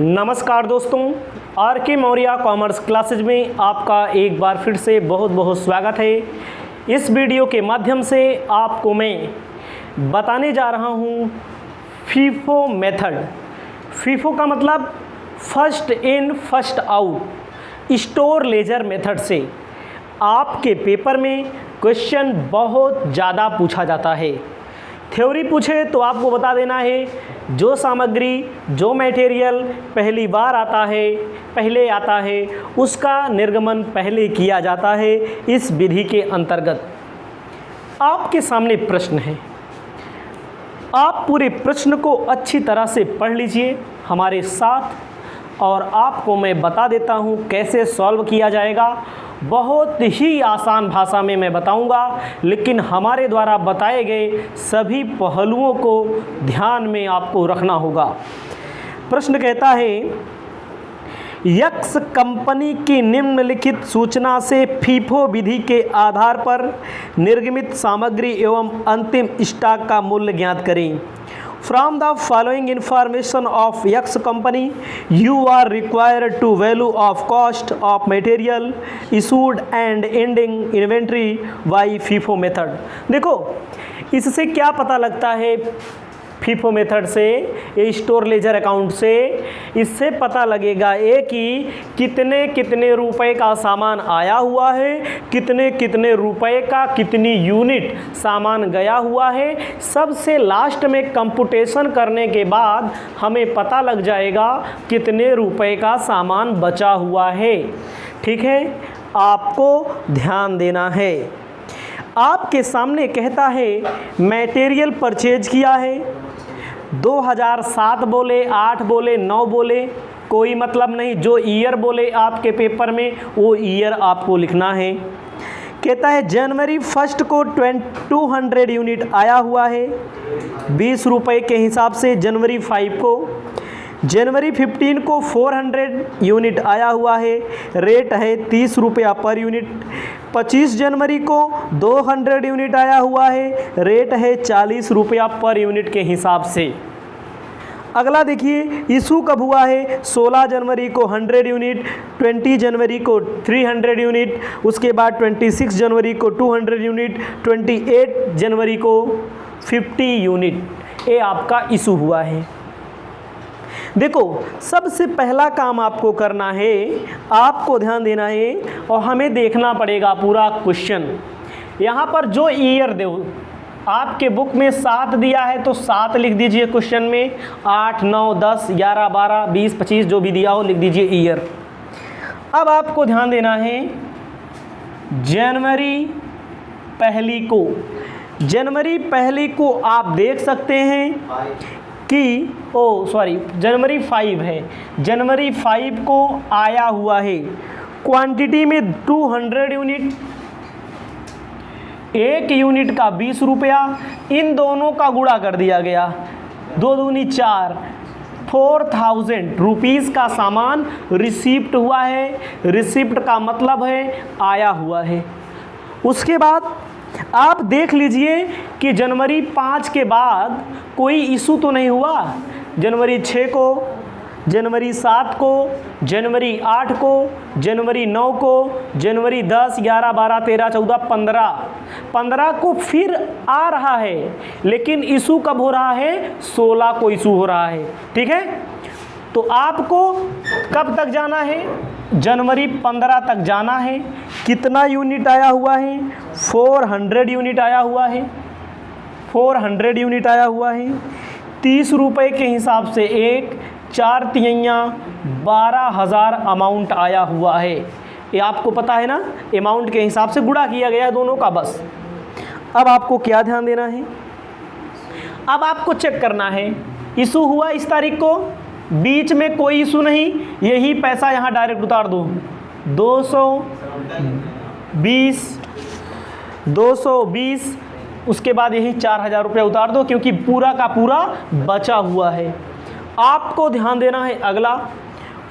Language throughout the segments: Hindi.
नमस्कार दोस्तों, आर के मौर्य कॉमर्स क्लासेज में आपका एक बार फिर से बहुत बहुत स्वागत है। इस वीडियो के माध्यम से आपको मैं बताने जा रहा हूँ फीफो मेथड। फीफो का मतलब first in first out store laser method से आपके पेपर में क्वेश्चन बहुत ज़्यादा पूछा जाता है। थ्योरी पूछे तो आपको बता देना है जो सामग्री जो मटेरियल पहली बार पहले आता है उसका निर्गमन पहले किया जाता है। इस विधि के अंतर्गत आपके सामने प्रश्न है, आप पूरे प्रश्न को अच्छी तरह से पढ़ लीजिए हमारे साथ और आपको मैं बता देता हूँ कैसे सॉल्व किया जाएगा। बहुत ही आसान भाषा में मैं बताऊंगा, लेकिन हमारे द्वारा बताए गए सभी पहलुओं को ध्यान में आपको रखना होगा। प्रश्न कहता है, यक्स कंपनी की निम्नलिखित सूचना से फीफो विधि के आधार पर निर्गमित सामग्री एवं अंतिम स्टॉक का मूल्य ज्ञात करें। From the following information of X company, you are required to value of cost of material issued and ending inventory by FIFO method। देखो इससे क्या पता लगता है, फीफो मेथड से, ये स्टोर लेजर अकाउंट से इससे पता लगेगा ये कि कितने कितने रुपए का सामान आया हुआ है, कितने कितने रुपए का कितनी यूनिट सामान गया हुआ है। सबसे लास्ट में कंप्यूटेशन करने के बाद हमें पता लग जाएगा कितने रुपए का सामान बचा हुआ है। ठीक है, आपको ध्यान देना है। आपके सामने कहता है मटेरियल परचेज किया है, 2007 बोले, 8 बोले, 9 बोले, कोई मतलब नहीं। जो ईयर बोले आपके पेपर में वो ईयर आपको लिखना है। कहता है जनवरी 1 को 200 यूनिट आया हुआ है 20 रुपये के हिसाब से। जनवरी 5 को, जनवरी 15 को 400 यूनिट आया हुआ है, रेट है 30 रुपया पर यूनिट। 25 जनवरी को 200 यूनिट आया हुआ है, रेट है 40 रुपया पर यूनिट के हिसाब से। अगला देखिए, इशू कब हुआ है, 16 जनवरी को 100 यूनिट, 20 जनवरी को 300 यूनिट, उसके बाद 26 जनवरी को 200 यूनिट, 28 जनवरी को 50 यूनिट। ये आपका इशू हुआ है। देखो सबसे पहला काम आपको करना है, आपको ध्यान देना है और हमें देखना पड़ेगा पूरा क्वेश्चन। यहाँ पर जो ईयर दो आपके बुक में 7 दिया है तो 7 लिख दीजिए क्वेश्चन में, 8, 9, 10, 11, 12, 20, 25 जो भी दिया हो लिख दीजिए ईयर। अब आपको ध्यान देना है जनवरी पहली को आप देख सकते हैं कि जनवरी 5 है, जनवरी 5 को आया हुआ है क्वांटिटी में 200 यूनिट, एक यूनिट का 20 रुपया, इन दोनों का गुणा कर दिया गया, 2 दूनी 4, 4000 रुपीज़ का सामान रिसीप्ट हुआ है। रिसिप्ट का मतलब है आया हुआ है। उसके बाद आप देख लीजिए कि जनवरी 5 के बाद कोई इशू तो नहीं हुआ। जनवरी 6 को, जनवरी 7 को, जनवरी 8 को, जनवरी 9 को, जनवरी 10, 11, 12, 13, 14, 15 को फिर आ रहा है, लेकिन इशू कब हो रहा है, 16 को इशू हो रहा है। ठीक है, तो आपको कब तक जाना है, जनवरी 15 तक जाना है। कितना यूनिट आया हुआ है, 400 यूनिट आया हुआ है, 400 यूनिट आया हुआ है। 30 रुपये के हिसाब से 4 तिहाइयाँ 12,000 अमाउंट आया हुआ है। ये आपको पता है ना, अमाउंट के हिसाब से गुणा किया गया दोनों का बस। अब आपको क्या ध्यान देना है, अब आपको चेक करना है इशू हुआ इस तारीख को, बीच में कोई इशू नहीं, यही पैसा यहाँ डायरेक्ट उतार दो, 220, उसके बाद यही 4000 रुपया उतार दो, क्योंकि पूरा का पूरा बचा हुआ है। आपको ध्यान देना है अगला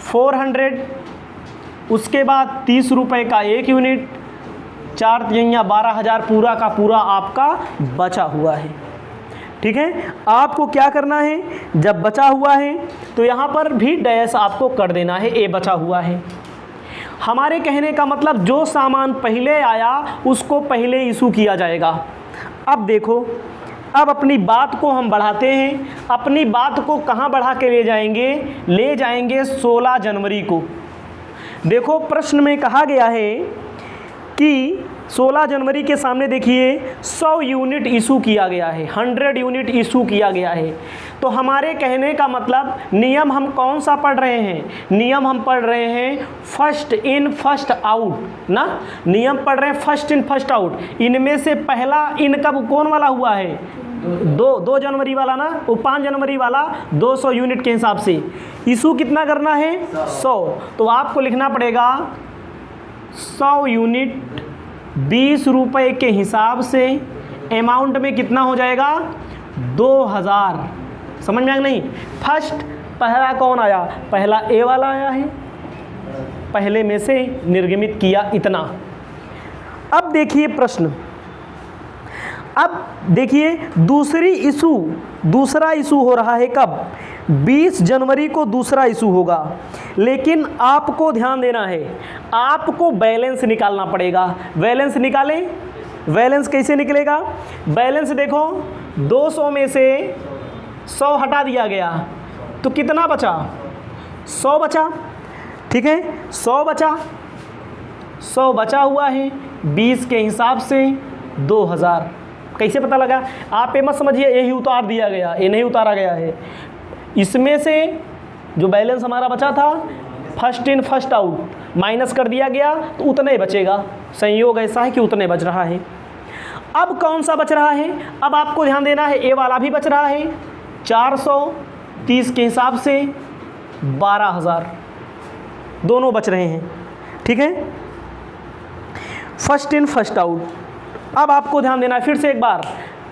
400, उसके बाद 30 रुपये का एक यूनिट, 4 तिहाइयाँ 12,000 पूरा का पूरा आपका बचा हुआ है। ठीक है। आपको क्या करना है, जब बचा हुआ है तो यहाँ पर भी डैश आपको कर देना है, ए बचा हुआ है। हमारे कहने का मतलब जो सामान पहले आया उसको पहले इशू किया जाएगा। अब देखो, अब अपनी बात को हम बढ़ाते हैं। अपनी बात को कहाँ बढ़ा के ले जाएंगे 16 जनवरी को। देखो प्रश्न में कहा गया है कि 16 जनवरी के सामने देखिए 100 यूनिट इशू किया गया है, 100 यूनिट इशू किया गया है। तो हमारे कहने का मतलब नियम हम कौन सा पढ़ रहे हैं, नियम हम पढ़ रहे हैं फर्स्ट इन फर्स्ट आउट ना, नियम पढ़ रहे हैं फर्स्ट इन फर्स्ट आउट। इनमें से पहला इन कब कौन वाला हुआ है, 2 जनवरी वाला ना, वो 5 जनवरी वाला 200 यूनिट के हिसाब से इशू कितना करना है 100। तो आपको लिखना पड़ेगा 100 यूनिट 20 रुपये के हिसाब से अमाउंट में कितना हो जाएगा 2000। समझ में आया नहीं। फर्स्ट पहला कौन आया, पहला ए वाला आया है, पहले में से निर्गमित किया इतना। अब देखिए प्रश्न, अब देखिए दूसरा इशू हो रहा है कब, 20 जनवरी को दूसरा इशू होगा। लेकिन आपको ध्यान देना है, आपको बैलेंस निकालना पड़ेगा। बैलेंस निकालें, बैलेंस कैसे निकलेगा, बैलेंस देखो 200 में से 100 हटा दिया गया तो कितना बचा, 100 बचा। ठीक है, 100 बचा हुआ है 20 के हिसाब से 2000। कैसे पता लगा, आप ये मत समझिए यही उतार दिया गया, ये नहीं उतारा गया है। इसमें से जो बैलेंस हमारा बचा था first in first out minus कर दिया गया तो उतने ही बचेगा। संयोग ऐसा है कि उतने बच रहा है। अब कौन सा बच रहा है, अब आपको ध्यान देना है, ए वाला भी बच रहा है 430 के हिसाब से 12000, दोनों बच रहे हैं। ठीक है, फर्स्ट इन फर्स्ट आउट। अब आपको ध्यान देना है, फिर से एक बार,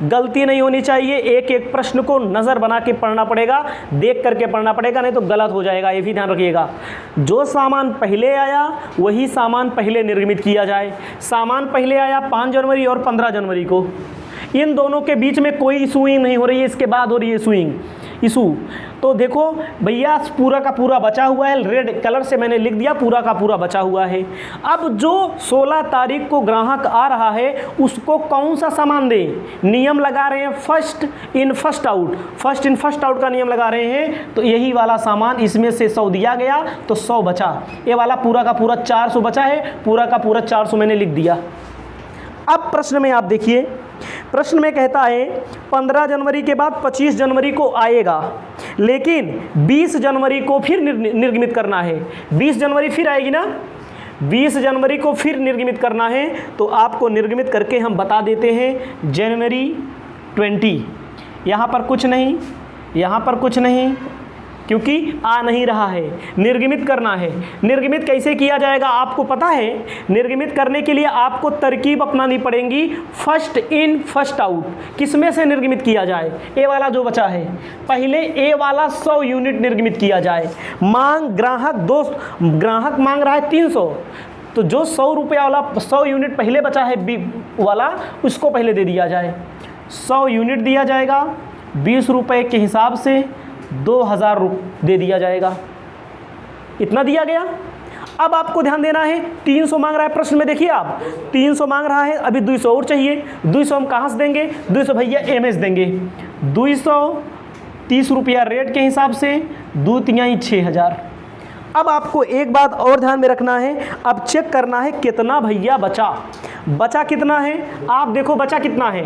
गलती नहीं होनी चाहिए, एक एक प्रश्न को नज़र बना के पढ़ना पड़ेगा, देख करके पढ़ना पड़ेगा, नहीं तो गलत हो जाएगा। ये भी ध्यान रखिएगा, जो सामान पहले आया वही सामान पहले निर्गमित किया जाए। सामान पहले आया 5 जनवरी और 15 जनवरी को, इन दोनों के बीच में कोई इशूइंग नहीं हो रही है, इसके बाद हो रही है इशू। तो देखो भैया पूरा का पूरा बचा हुआ है, रेड कलर से मैंने लिख दिया, पूरा का पूरा बचा हुआ है। अब जो 16 तारीख को ग्राहक आ रहा है उसको कौन सा सामान दें, नियम लगा रहे हैं first in first out, first in first out का नियम लगा रहे हैं। तो यही वाला सामान, इसमें से 100 दिया गया तो 100 बचा, ये वाला पूरा का पूरा 400 बचा है, पूरा का पूरा 400 मैंने लिख दिया। अब प्रश्न में आप देखिए, प्रश्न में कहता है 15 जनवरी के बाद 25 जनवरी को आएगा, लेकिन 20 जनवरी को फिर निर्गमित करना है। 20 जनवरी फिर आएगी ना, 20 जनवरी को फिर निर्गमित करना है। तो आपको निर्गमित करके हम बता देते हैं जनवरी 20। यहाँ पर कुछ नहीं, यहाँ पर कुछ नहीं, क्योंकि आ नहीं रहा है, निर्गमित करना है। निर्गमित कैसे किया जाएगा आपको पता है, निर्गमित करने के लिए आपको तरकीब अपनानी पड़ेगी फर्स्ट इन फर्स्ट आउट। किसमें से निर्गमित किया जाए, ए वाला जो बचा है, पहले ए वाला 100 यूनिट निर्गमित किया जाए। मांग ग्राहक मांग रहा है 300, तो जो 100 रुपया वाला 100 यूनिट पहले बचा है बी वाला, उसको पहले दे दिया जाए। 100 यूनिट दिया जाएगा, 20 रुपये के हिसाब से 2000 दे दिया जाएगा, इतना दिया गया। अब आपको ध्यान देना है 300 मांग रहा है प्रश्न में, देखिए आप 300 मांग रहा है, अभी 200 और चाहिए। 200 हम कहाँ से देंगे, 200 भैया एमएस देंगे। 230 रुपया रेट के हिसाब से 2 तिहाई 6000। अब आपको एक बात और ध्यान में रखना है, अब चेक करना है कितना भैया बचा कितना है। आप देखो बचा कितना है,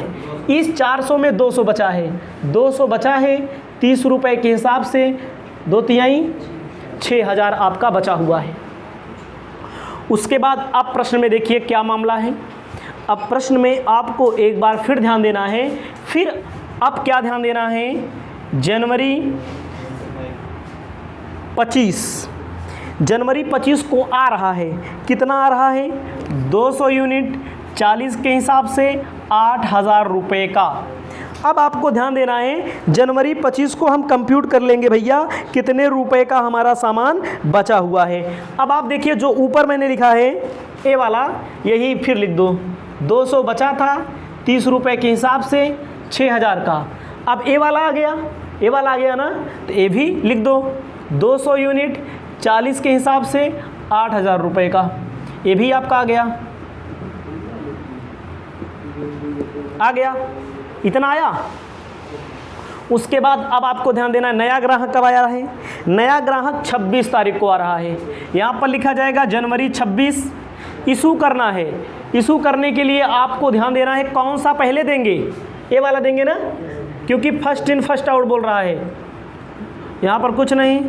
इस 400 में 200 बचा है, 200 बचा है 30 रुपये के हिसाब से 2 तिहाई 6000 आपका बचा हुआ है। उसके बाद आप प्रश्न में देखिए क्या मामला है। अब प्रश्न में आपको एक बार फिर ध्यान देना है, फिर अब क्या ध्यान देना है, जनवरी 25 को आ रहा है, कितना आ रहा है 200 यूनिट 40 के हिसाब से 8000 रुपये का। अब आपको ध्यान देना है जनवरी 25 को हम कंप्यूट कर लेंगे भैया कितने रुपए का हमारा सामान बचा हुआ है। अब आप देखिए जो ऊपर मैंने लिखा है ए वाला, यही फिर लिख दो, 200 बचा था 30 रुपये के हिसाब से 6000 का। अब ए वाला आ गया, ए वाला आ गया ना, तो ए भी लिख दो। 200 यूनिट 40 के हिसाब से 8,000 रुपये का, ये भी आपका आ गया, इतना आया। उसके बाद अब आपको ध्यान देना है, नया ग्राहक कब आया है? नया ग्राहक 26 तारीख को आ रहा है। यहाँ पर लिखा जाएगा जनवरी 26 इशू करना है। इशू करने के लिए आपको ध्यान देना है कौन सा पहले देंगे, ये वाला देंगे ना, क्योंकि फर्स्ट इन फर्स्ट आउट बोल रहा है। यहाँ पर कुछ नहीं,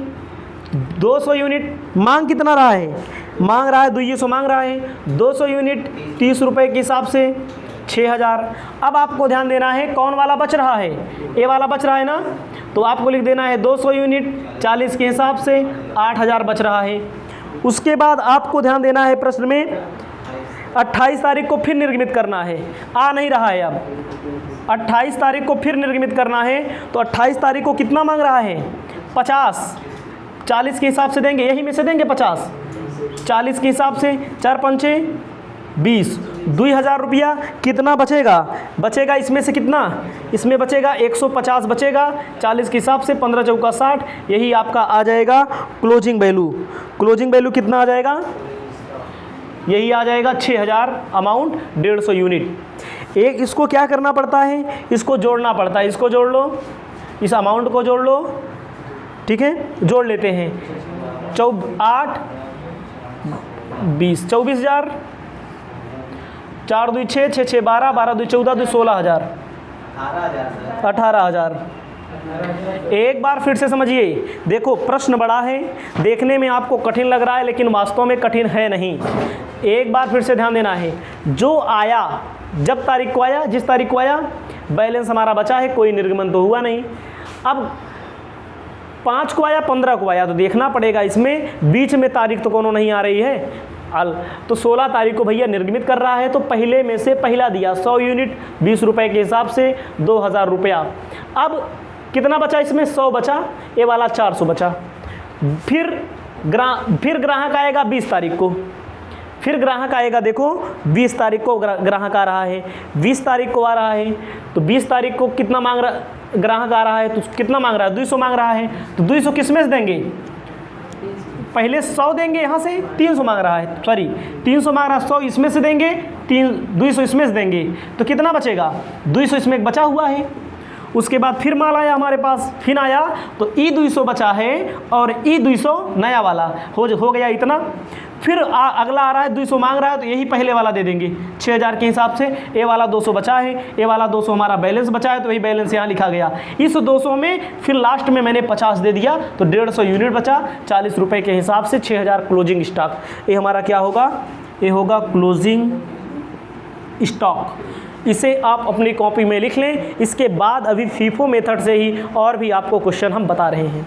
200 यूनिट मांग कितना रहा है? मांग रहा है 200 मांग रहा है। 200 यूनिट 30 रुपये के हिसाब से 6,000। अब आपको ध्यान देना है कौन वाला बच रहा है? ये वाला बच रहा है ना, तो आपको लिख देना है 200 यूनिट 40 के हिसाब से 8,000 बच रहा है। उसके बाद आपको ध्यान देना है प्रश्न में 28 तारीख को फिर निर्गमित करना है। आ नहीं रहा है, अब 28 तारीख को फिर निर्गमित करना है। तो 28 तारीख को कितना मांग रहा है? 50। 40 के हिसाब से देंगे, यही में से देंगे 50। 40 के हिसाब से 4 पंचे 20, 2,000 रुपया कितना बचेगा? बचेगा इसमें से कितना? इसमें बचेगा 150 बचेगा। 40 के हिसाब से 15 चौका 60, यही आपका आ जाएगा क्लोजिंग वैल्यू। क्लोजिंग वैल्यू कितना आ जाएगा? यही आ जाएगा 6,000 अमाउंट 150 यूनिट। एक इसको क्या करना पड़ता है? इसको जोड़ना पड़ता है। इसको जोड़ लो, इस अमाउंट को जोड़ लो, ठीक है, जोड़ लेते हैं। 8 20 24,000, 4 2 6 6 6 12 12 2 14 2 16,000 18,000। एक बार फिर से समझिए, देखो प्रश्न बड़ा है, देखने में आपको कठिन लग रहा है लेकिन वास्तव में कठिन है नहीं। एक बार फिर से ध्यान देना है, जो आया जब तारीख को आया, जिस तारीख को आया, बैलेंस हमारा बचा है, कोई निर्गमन तो हुआ नहीं। अब 5 को आया 15 को आया, तो देखना पड़ेगा इसमें बीच में तारीख तो कोनो नहीं आ रही है। तो 16 तारीख को भैया निर्गमित कर रहा है, तो पहले में से पहला दिया 100 यूनिट 20 रुपये के हिसाब से 2,000 रुपया। अब कितना बचा इसमें? 100 बचा, ये वाला 400 बचा। फिर ग्राहक आएगा 20 तारीख को, फिर ग्राहक आएगा, देखो 20 तारीख को ग्राहक आ रहा है, 20 तारीख को आ रहा है, तो 20 तारीख को कितना मांग रहा, ग्राहक आ रहा है तो कितना मांग रहा है? 200 मांग रहा है, तो 200 किस में से देंगे? पहले 100 देंगे, यहाँ से 300 मांग रहा है, सॉरी 300 मांग रहा है, 100 इसमें से देंगे, 200 इसमें से देंगे, तो कितना बचेगा? 200 इसमें बचा हुआ है। उसके बाद फिर माल आया हमारे पास, फिर आया तो E200 बचा है और E200 नया वाला हो गया इतना। फिर अगला आ रहा है 200 मांग रहा है, तो यही पहले वाला दे देंगे 6,000 के हिसाब से। ए वाला 200 बचा है, ए वाला 200 हमारा बैलेंस बचा है, तो वही बैलेंस यहाँ लिखा गया। इस 200 में फिर लास्ट में मैंने 50 दे दिया, तो 150 यूनिट बचा। 40 रुपये के हिसाब से 6,000 क्लोजिंग स्टॉक। ये हमारा क्या होगा? ये होगा क्लोजिंग स्टॉक। इसे आप अपनी कॉपी में लिख लें। इसके बाद अभी फीफो मेथड से ही और भी आपको क्वेश्चन हम बता रहे हैं।